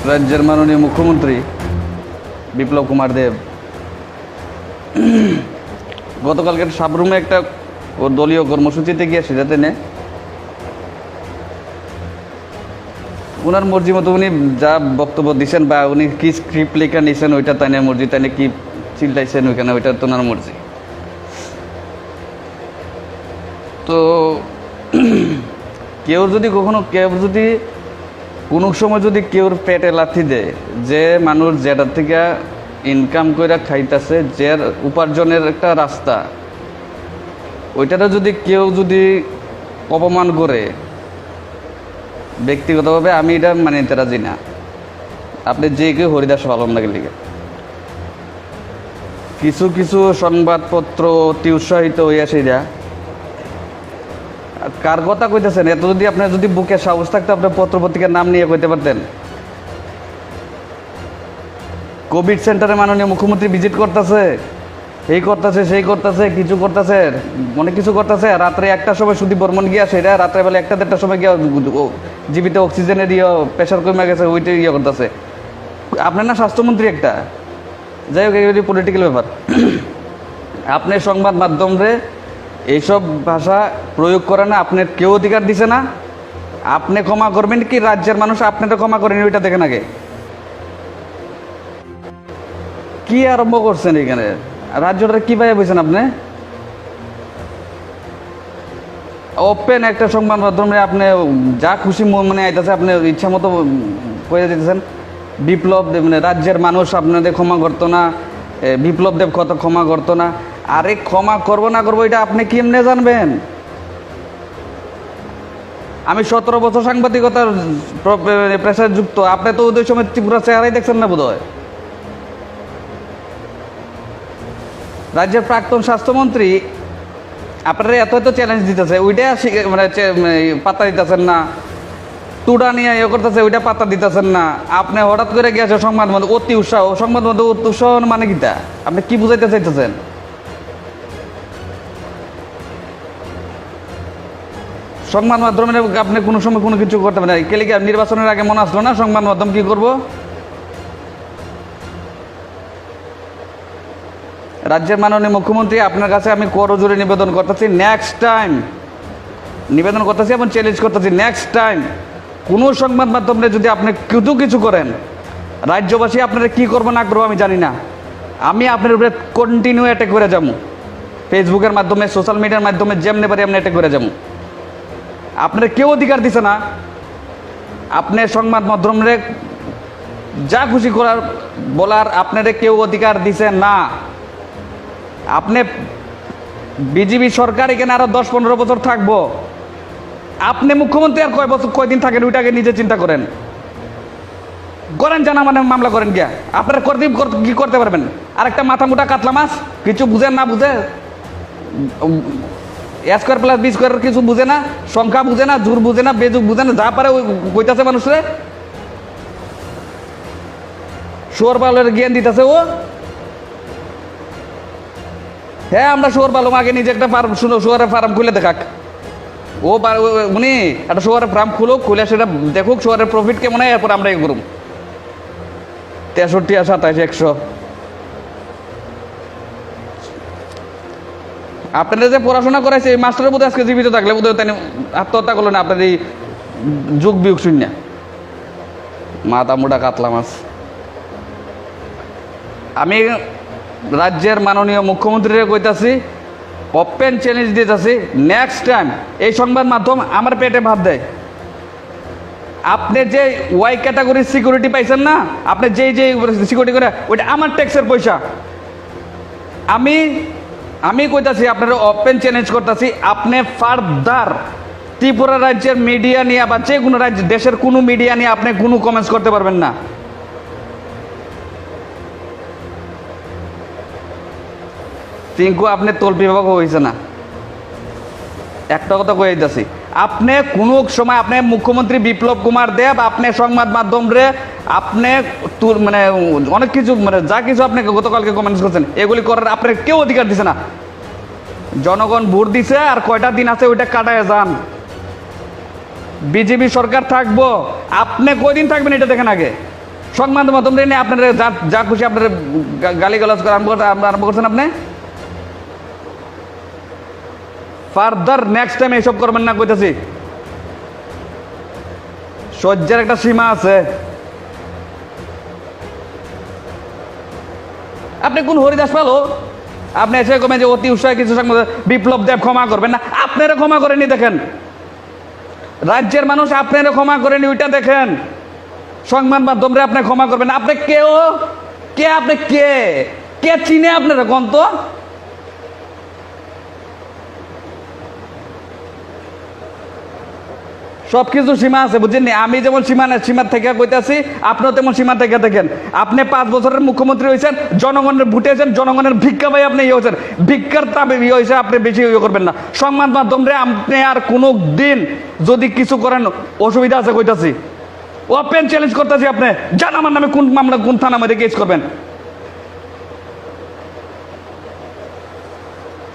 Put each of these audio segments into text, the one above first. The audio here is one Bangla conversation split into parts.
রাজ্যের মাননীয় মুখ্যমন্ত্রী বিপ্লব কুমার দেব গতকালকে সাবরুমে একটা ওর দলীয় কর্মসূচিতে গিয়ে সেটাতে নেয় ওনার মর্জি মতো উনি যা বক্তব্য দিচ্ছেন বা উনি কি স্ক্রিপ্ট লেখা নিয়েছেন ওইটা তাই না মর্জি, তাই না কি চিল্টাইছেন ওইখানে ওইটা তো ওনার মর্জি। তো কেউ যদি কোনো সময় যদি কেউর পেটে লাথি দেয়, যে মানুষ যেটার থেকে ইনকাম করে খাইতেছে, যে উপার্জনের একটা রাস্তা, ওইটারও যদি কেউ অপমান করে, ব্যক্তিগতভাবে আমি এটা মানে রাজি না। আপনি যে কেউ হরিদাস পালন লাগে লিখে কিছু কিছু সংবাদপত্র অতি উৎসাহিত হইয়া সেইটা কার কথা কইতেছেন? এত যদি আপনার বুকে সাহস থাকতো আপনার পত্রপত্রিকার নাম নিয়ে কইতে পারতেন। কোভিড সেন্টারে মাননীয় মুখ্যমন্ত্রী ভিজিট করতেছে, এই করতেছে সেই করতেছে, কিছু করতেছে, অনেক কিছু করতেছে। রাত্রে 1টার সময় সুদীপ বর্মন গিয়া সেটা রাত্রেবেলা 1টা-1:30টার সময় গিয়া জীবিত অক্সিজেনের প্রেশার কমে গেছে ওইটা করতেছে। আপনার না স্বাস্থ্যমন্ত্রী একটা, যাই হোক এই পলিটিক্যাল ব্যাপার। আপনি সংবাদ মাধ্যমে এইসব ভাষা প্রয়োগ করে না, আপনার কেউ অধিকার দিছে না। আপনি ক্ষমা করবেন কি রাজ্যের মানুষ আপনারা ক্ষমা করেন? ওইটা দেখেন আগে কি আরম্ভ করছেন এখানে, রাজ্যটা কি ভাইয়া বলছেন আপনি? ওপেন একটা সংবাদ মাধ্যমে আপনি যা খুশি মনে আইতেছে আপনি ইচ্ছা মতো কয়ে দিতেছেন। বিপ্লব দেব মানে রাজ্যের মানুষ আপনাদের ক্ষমা করতো না, বিপ্লব দেব কত ক্ষমা করতো না। আরে ক্ষমা করবো না করবো এটা আপনি কি এমনি জানবেন? আমি 17 বছর সাংবাদিকতার প্রেসার যুক্ত, আপনি তো ওই সময় ত্রিপুরা চেহারাই দেখছেন না বোধ হয়। রাজ্যের প্রাক্তন স্বাস্থ্যমন্ত্রী আপনারা এত এত চ্যালেঞ্জ দিতেছে, ওইটা মানে পাত্তা দিতেছেন না। তুড়া নিয়ে ইয়ে করতেছে, ওইটা পাত্তা দিতেছেন না। আপনি হঠাৎ করে গিয়েছে সংবাদ মাধ্যম অতি উৎসাহ, সংবাদ মাধ্যম অতি উৎসাহ মানে কিটা? আপনি কি বুঝাইতে চাইতেছেন? সংবাদ মাধ্যমে আপনি কোনো সময় কোনো কিছু করতে পারেন। কেলে কি নির্বাচনের আগে মনে আসলো না সংবাদ মাধ্যম কি করবো? রাজ্যের মাননীয় মুখ্যমন্ত্রী আপনার কাছে আমি করজোড়ে নিবেদন করতেছি, নেক্সট টাইম নিবেদন করতেছি এবং চ্যালেঞ্জ করতেছি, নেক্সট টাইম কোনো সংবাদ মাধ্যমে যদি আপনি কিছু করেন, রাজ্যবাসী আপনারা কি করবো না করবো আমি জানি না, আমি আপনার উপরে কন্টিনিউ অ্যাটাক করে যাবো। ফেসবুকের মাধ্যমে, সোশ্যাল মিডিয়ার মাধ্যমে যেমনি পারি আপনি অ্যাটাক করে যাবো। আপনার কেউ অধিকার দিছে না। আপনি সংবাদ মাধ্যমে যা খুশি করার বলার আপনারা কেউ অধিকার দিছে না। আপনি বিজেপি সরকার এখানে আরো 10-15 বছর থাকবো, আপনি মুখ্যমন্ত্রী আর কয়দিন থাকেন ওইটাকে নিজে চিন্তা করেন। জানা মানে মামলা করেন গিয়া আপনারা কি করতে পারবেন? আর একটা মাথা মোটা কাতলা মাছ কিছু বুঝেন না, বুঝে A² + B² কিছু বুঝে না, সংখ্যা বুঝে না, জোর বুঝে না, বেজুক বুঝে না, যা পারে ওই কইতাছে মানুষরে, শুয়োর পালের জ্ঞান দিতেছে ও। হ্যাঁ আমরা শুয়োর পালম, আগে নিজে একটা ফার্ম শুয়োরের ফার্ম খুলে দেখাক। উনি একটা শুয়োরের ফার্ম খুলে সেটা দেখুক শুয়োরের প্রফিট কেমন হয়, এরপর আমরা করুম 63, 27, 100। আপনারা যে পড়াশোনা করাইছে এই মাস্টারের বোধহয় আজকে জীবিত থাকলে বোধহয় তাই আত্মহত্যা করলো না। আপনার এই যুগ বিয়োগ শূন্য মাথা মোটা কাতলা মাছ। আমি রাজ্যের মাননীয় মুখ্যমন্ত্রীরে কইতাছি, ওপেন চ্যালেঞ্জ দিতেছি, নেক্সট টাইম এই সংবাদ মাধ্যম আমার পেটে ভাত দেয়। আপনি যে ওয়াই ক্যাটাগরির সিকিউরিটি পাইছেন না, আপনি যেই সিকিউরিটি করে ওইটা আমার ট্যাক্সের পয়সা। আমি কইতাছি আপনারা ওপেন চ্যালেঞ্জ করতেছি, আপনি ফার্দার ত্রিপুরা রাজ্যের মিডিয়া নিয়ে বা যে কোনো রাজ্য দেশের কোনো মিডিয়া নিয়ে আপনি কোনো কমেন্টস করতে পারবেন না। টিঙ্কু আপনি তল্পি বিভাগ হয়েছে না, একটা কথা কয়ে দিতেছি, আপনি কোনো সময় আপনি মুখ্যমন্ত্রী বিপ্লব কুমার দেব আপনি সংবাদ মাধ্যম রে আপনি মানে অনেক কিছু মানে যা কিছু আপনি গতকালকে কমেন্টস করছেন এগুলি করার আপনার কেউ অধিকার দিছে না। জনগণ ভোট দিছে, আর কয়টা দিন আছে ওইটা কাটায় যান। বিজেপি সরকার থাকবো, আপনি কয়দিন থাকবেন এটা দেখেন আগে। সংবাদ মাধ্যম নিয়ে আপনারা যা যা খুশি আপনারা গালিগালাজ করে আরম্ভ করছেন আপনি। ফার্দার নেক্সট টাইম এইসব করবেন না কইতেছি। সহ্যের একটা সীমা আছে। আপনি কোন হরিদাস পালো আপনি এসে কমে যে অতি উৎসাহে কিছু বিপ্লব দেব ক্ষমা করবেন না, আপনারা ক্ষমা করেনি দেখেন। রাজ্যের মানুষ আপনারা ক্ষমা করেনি ওইটা দেখেন। সংবাদ মাধ্যমে আপনি ক্ষমা করবেন না। আপনি কেউ কে আপনি কে কে চিনে আপনারা কোন তো? সবকিছু সীমা আছে বুঝছেন। আমি যেমন সীমার থেকে কইতাছি, আপনিও তেমন সীমা থেকে দেখেন। আপনি 5 বছরের মুখ্যমন্ত্রী হয়েছেন, জনগণের ভোটে হয়েছেন, জনগণের ভিক্ষা পাই আপনি ইয়ে হয়েছেন। ভিক্ষার তাবে ইয়ে হয়েছে, আপনি বেশি ইয়ে করবেন না। সংবাদ মাধ্যমে আপনি আর কোনো দিন যদি কিছু করেন অসুবিধা আছে কইতাছি। ওপেন চ্যালেঞ্জ করতেছি, আপনি জান আমার নামে কোন মামলা কোন থানা মধ্যে কেস করবেন।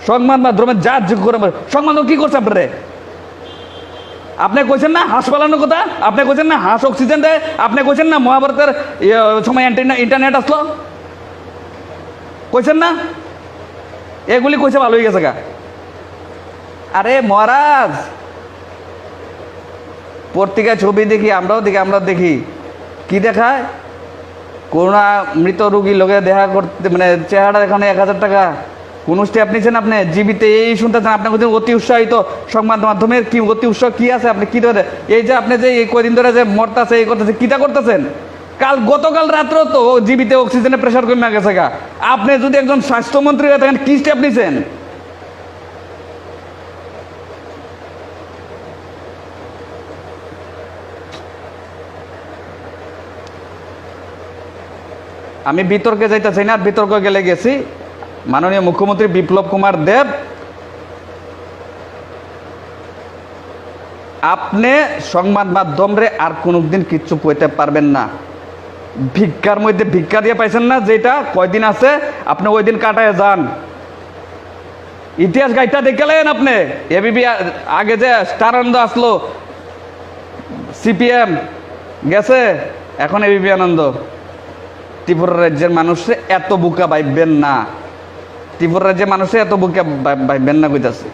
সংবাদ মাধ্যমে যা করে সংবাদ কি করছে আপনারে? আপনি কইছেন না হাঁস পালানোর কথা, আপনি কইছেন না হাঁস অক্সিজেন দেয়, আপনি কইছেন না মহাভারতের সময় ইন্টারনেট আসলো, কইছেন না? এগুলি কইছে ভালো হয়ে গেছে গা। আরে মহারাজ, পত্রিকায় ছবি দেখি, আমরা দেখি কি দেখায়, করোনা মৃত রোগী লোকে দেখা করতে মানে চেহারা দেখানো 1000 টাকা। কোন স্টেপ নিচ্ছেন আপনি? জীবিত এই শুনতেছেন আপনি অতি উৎসাহিত। সংবাদ মাধ্যমের কি অতি উৎসাহ কি আছে? আপনি কি ধরে এই যে আপনি যে এই কয়দিন ধরে যে মরতেছে এই করতেছে কিটা করতেছেন? গতকাল রাত্রেও তো জীবিত অক্সিজেনের প্রেশার কমে গেছে গা। আপনি যদি একজন স্বাস্থ্যমন্ত্রী হয়ে থাকেন কি স্টেপ নিছেন? আমি বিতর্কে যাইতে চাই না, বিতর্ক গেলে গেছি। মাননীয় মুখ্যমন্ত্রী বিপ্লব কুমার দেব, আপনি সংবাদ মাধ্যমে আর কোনদিন কিচ্ছু কইতে পারবেন না। ভিক্ষার মধ্যে ভিক্ষা দিয়ে পাইছেন না, যেটা কয়দিন আছে আপনি ওই দিন কাটায় যান। ইতিহাস গাইটা দেখলেন আপনি। এবিপি আগে যে স্টার আনন্দ আসলো, সিপিএম গেছে, এখন এবিপি আনন্দ। ত্রিপুরা রাজ্যের মানুষে এত বুকা ভাববেন না, ত্রিপুরা রাজ্যের মানুষে এত বুকা ভাববেন না কইতাছে।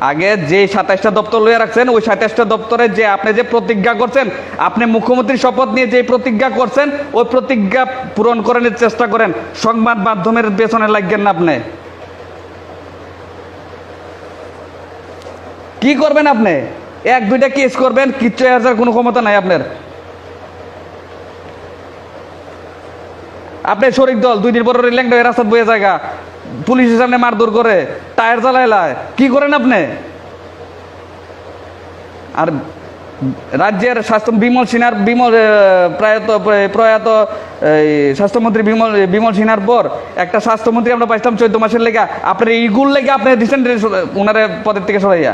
আগে যে 27টা দপ্তর লইয়া রাখছেন, ওই 27টা দপ্তরে যে আপনি যে প্রতিজ্ঞা করছেন, আপনি মুখ্যমন্ত্রীর শপথ নিয়ে যে প্রতিজ্ঞা করছেন, ওই প্রতিজ্ঞা পূরণ করার চেষ্টা করেন। সংবাদ মাধ্যমের পেছনে লাগবেন না। আপনি কি করবেন? আপনি 1-2টা কেস করবেন, কিচ্ছু হাজার কোনো ক্ষমতা নাই আপনার। আপনি শরিক দল 2 দিন পর ল্যাংটা রাস্তা বয়ে জায়গা, পুলিশের সামনে মারধর করে, টায়ার জ্বালায়, কি করেন আপনি? আর রাজ্যের স্বাস্থ্য প্রয়াত স্বাস্থ্যমন্ত্রী বিমল সিনহার পর একটা স্বাস্থ্যমন্ত্রী আমরা পাইতাম 14 মাসের লেগা, আপনার এইগুল লেগে আপনি দিচ্ছেন ওনারে পদের থেকে সরাইয়া।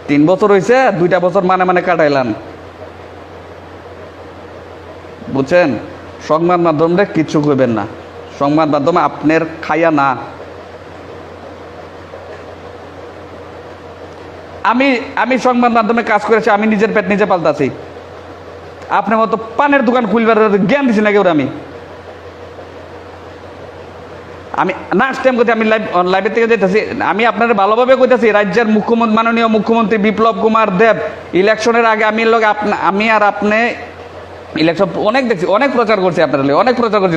তিন বছর হয়েছে, 2টা বছর মানে কাটাইলাম, বুঝছেন? সংবাদ মাধ্যমে কিচ্ছু কইবেন না। সংবাদ মাধ্যমে আপনার খাইয়া না। আমি সংবাদ মাধ্যমে কাজ করেছি, আমি নিজের পেট নিজে পাল্টাছি। আপনার মতো পানের দোকান খুলবার জ্ঞান দিছি না কেউ। আমি নেক্সট টাইম করতে আমি লাইভের থেকে যেতেছি। আমি আপনার ভালোভাবে কইতেছি, রাজ্যের মাননীয় মুখ্যমন্ত্রী বিপ্লব কুমার দেব ইলেকশনের আগে আমি আর আপনি ইলেকশন অনেক দেখছি, অনেক প্রচার করছি আপনার, অনেক প্রচার করছি।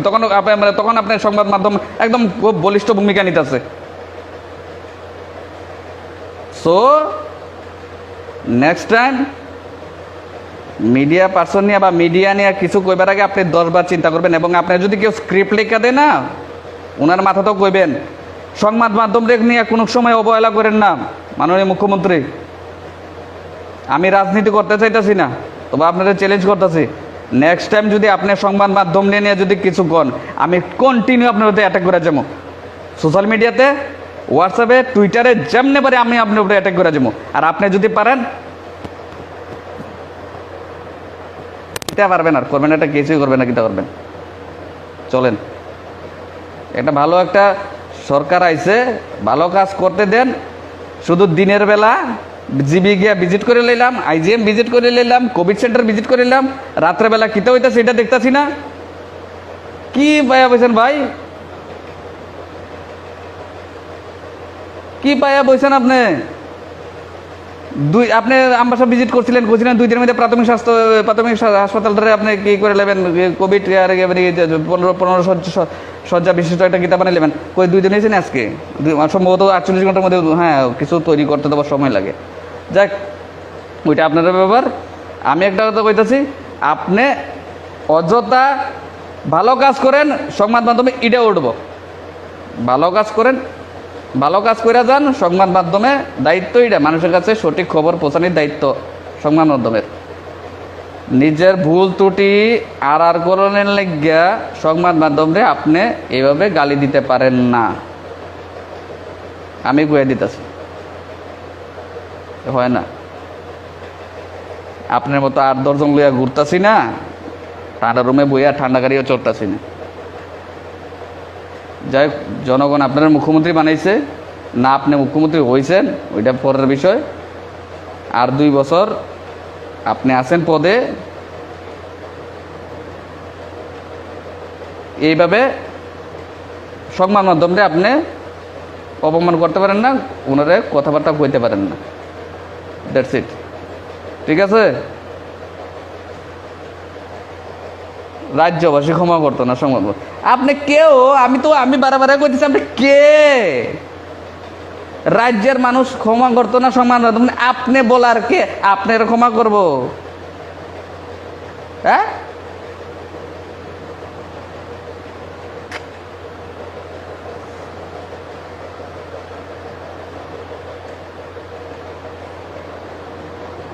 তখন আপনার সংবাদ মাধ্যম একদম খুব বলিষ্ঠ ভূমিকা নিতেছে। So next time media person নিয়ে বা মিডিয়া নিয়ে কিছু কইবার আগে আপনি 10 বার চিন্তা করবেন। এবং আপনার যদি কেউ স্ক্রিপ্ট লেখা দেয় না, ওনার মাথাতেও কইবেন। সংবাদ মাধ্যম নিয়ে কোনো সময় অবহেলা করেন না মাননীয় মুখ্যমন্ত্রী। আমি রাজনীতি করতে চাইতেছি না, তবে আপনাদের চ্যালেঞ্জ করতেছি, নেক্সট টাইম যদি আপনি সংবাদ মাধ্যম নিয়ে যদি কিছু করেন, আমি কন্টিনিউ আপনার উপরে অ্যাটাক করে যাবো। সোশ্যাল মিডিয়াতে, হোয়াটসঅ্যাপে, টুইটারে যেমনি পারে আমি আপনার উপরে অ্যাটাক করে যাবো। আর আপনি যদি পারেন কিটা পারবেন আর করবেন, এটা কিছুই করবেন না, কিটা করবেন। চলেন, একটা ভালো একটা সরকার আইছে, ভালো কাজ করতে দেন। শুধু দিনের বেলা জিবি গিয়া ভিজিট করে লইলাম, আইজিএম ভিজিট করে লইলাম, কোভিড সেন্টার ভিজিট করে নিলাম, রাত্রেবেলা কিতা হইতাছে এটা দেখতাছি না। কি পাইয়া বইছেন ভাই, কি পাইয়া বইছেন আপনি? আপনি আমবাসা ভিজিট করছিলেন, কইছিলেন 2 দিনের মধ্যে প্রাথমিক হাসপাতালটারে আপনি কি করে নেবেন, কোভিড 15 শয্যা বিশিষ্ট একটা কিতাব বানিয়ে নেবেন। কই 2 দিন হয়েছে না আজকে, সম্ভবত 48 ঘন্টার মধ্যে, হ্যাঁ কিছু তৈরি করতে দেওয়ার সময় লাগে। যাক, ওইটা আপনার ব্যাপার। আমি একটা কথা কইতেছি, আপনি অযথা ভালো কাজ করেন, সংবাদ মাধ্যমে ইটা উঠব। ভালো কাজ করেন, ভালো কাজ করে যান, সংবাদ মাধ্যমে দায়িত্ব এটা মানুষের কাছে সঠিক খবর পৌঁছানোর দায়িত্ব সংবাদ মাধ্যমের। নিজের ভুল ত্রুটি আর করণের লাগিয়া সংবাদ মাধ্যমে আপনি এইভাবে গালি দিতে পারেন না। আমি কয়ে দিতেছি, হয় না। আপনার মতো 8-10 জন লইয়া ঘুরতাছি না, ঠান্ডা রুমে বইয়া ঠান্ডা গাড়িও চড়তাছি না। যাই হোক, জনগণ আপনার মুখ্যমন্ত্রী বানাইছে না, আপনি মুখ্যমন্ত্রী হয়েছেন ওইটা পরের বিষয়। আর 2 বছর আপনি আছেন পদে, এইভাবে সংবাদ মাধ্যমে আপনি অপমান করতে পারেন না, ওনারে কথাবার্তা কইতে পারেন না। দ্যাটস ইট, ঠিক আছে? রাজ্যবাসী ক্ষমা করতো না সংবাদ। আপনি কেউ, আমি বারে কইতেছি, আপনি কে? রাজ্যের মানুষ ক্ষমা করতো না সংবাদ মাধ্যম, আপনি বলার কে? আপনার ক্ষমা করব? হ্যাঁ,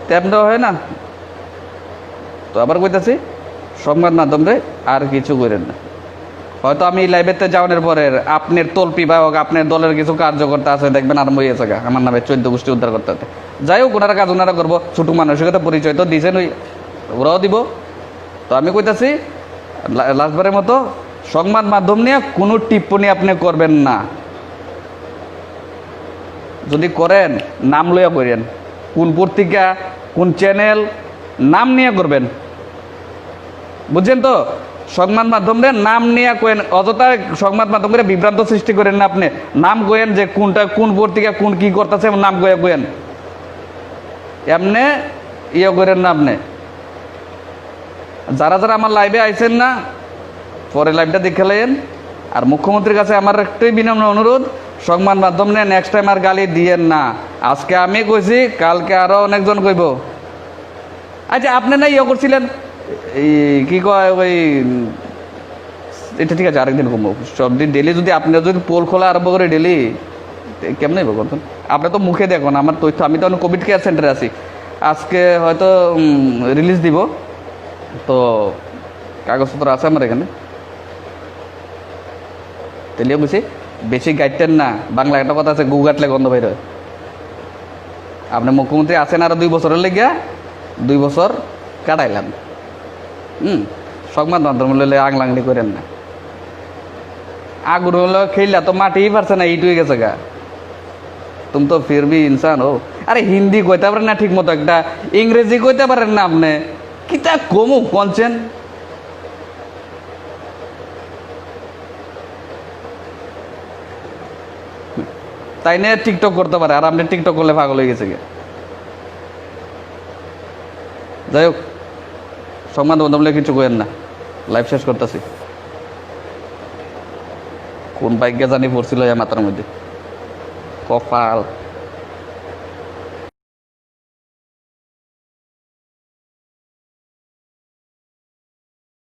তেমন হয় না তো। আবার কইতাছি, সংবাদ মাধ্যমে আর কিছু করেন না। হয়তো আমি লাইভেতে যাওয়ানোর পরে আপনার তল্পি বা হোক, আপনার দলের কিছু কার্যকর্তা আছে, দেখবেন আর মই আছে আমার নামে 14 গোষ্ঠী উদ্ধার করতে হতে। যাই হোক, ওনারা কাজ ওনারা করবো। ছোটো মানসিকতা পরিচয় তো দিয়েছেন, ওরাও দিব। তো আমি কইতাছি, লাস্টবারের মতো সংবাদ মাধ্যম নিয়ে কোনো টিপ্পণী আপনি করবেন না। যদি করেন, নাম লইয়া করেন, কোন পত্রিকা, কোন চ্যানেল, নাম নিয়ে করবেন, বুঝছেন তো? সংবাদ মাধ্যমের নাম নিয়ে কোয়েন, অযথা সংবাদ মাধ্যম করে বিভ্রান্ত সৃষ্টি করেন না। আপনি নাম কোয়েন, যে কোনটা কোন পত্রিকা কোন কি করতেছে, নাম কোয়েন, এমনি ইয়ে করেন না। আপনি যারা যারা আমার লাইভে আইছেন না, পরে লাইভটা দেখে লেন। আর মুখ্যমন্ত্রীর কাছে আমার একটাই বিনম্র অনুরোধ, সংবাদ মাধ্যম নিয়ে নেক্সট টাইম আর গালি দিয়েন না। আজকে আমি কইছি, কালকে আরো অনেকজন কইব। আচ্ছা, আপনি না ইয়ে করছিলেন, এই কি কয় ওই, এটা ঠিক আছে, আরেকদিন কমবো। সব দিন ডেলি যদি আপনি যদি পোল খোলা আরম্ভ করে ডেলি, কেমন হইব করতেন? আপনি তো মুখে দেখুন আমার তথ্য। আমি তো কোভিড কেয়ার সেন্টারে আছি, আজকে হয়তো রিলিজ দিব, তো কাগজপত্র আছে আমার এখানে। তেলিও বুঝি বেশি গাইতেন না। বাংলা একটা কথা আছে, গু গাটলে গন্ধ বের হয়। আপনি মুখ্যমন্ত্রী আছেন আরো 2 বছরের লেগে, 2 বছর কাটাইলাম। সংবাদ মাধ্যম লইলে আগলাংলি করেন না। আগুন হলো খেললা তো মাটিই পারছে না, ইট হয়ে গেছে গা। তুমি তো ফিরবি ইনসান ও। আরে হিন্দি কইতে পারেন না ঠিক মতো, একটা ইংরেজি কইতে পারেন না আপনি, কিতা কমু কনছেন? তাই নিয়ে টিকটক করতে পারে, আর আপনি টিকটক করলে পাগল হয়ে গেছে গিয়ে। যাই হোক, সংবাদ মাধ্যমে কিছু কইেন না। লাইভ শেষ করতেছি। কোন বাইকে জানি পড়ছিল মাথার মধ্যে, কপাল।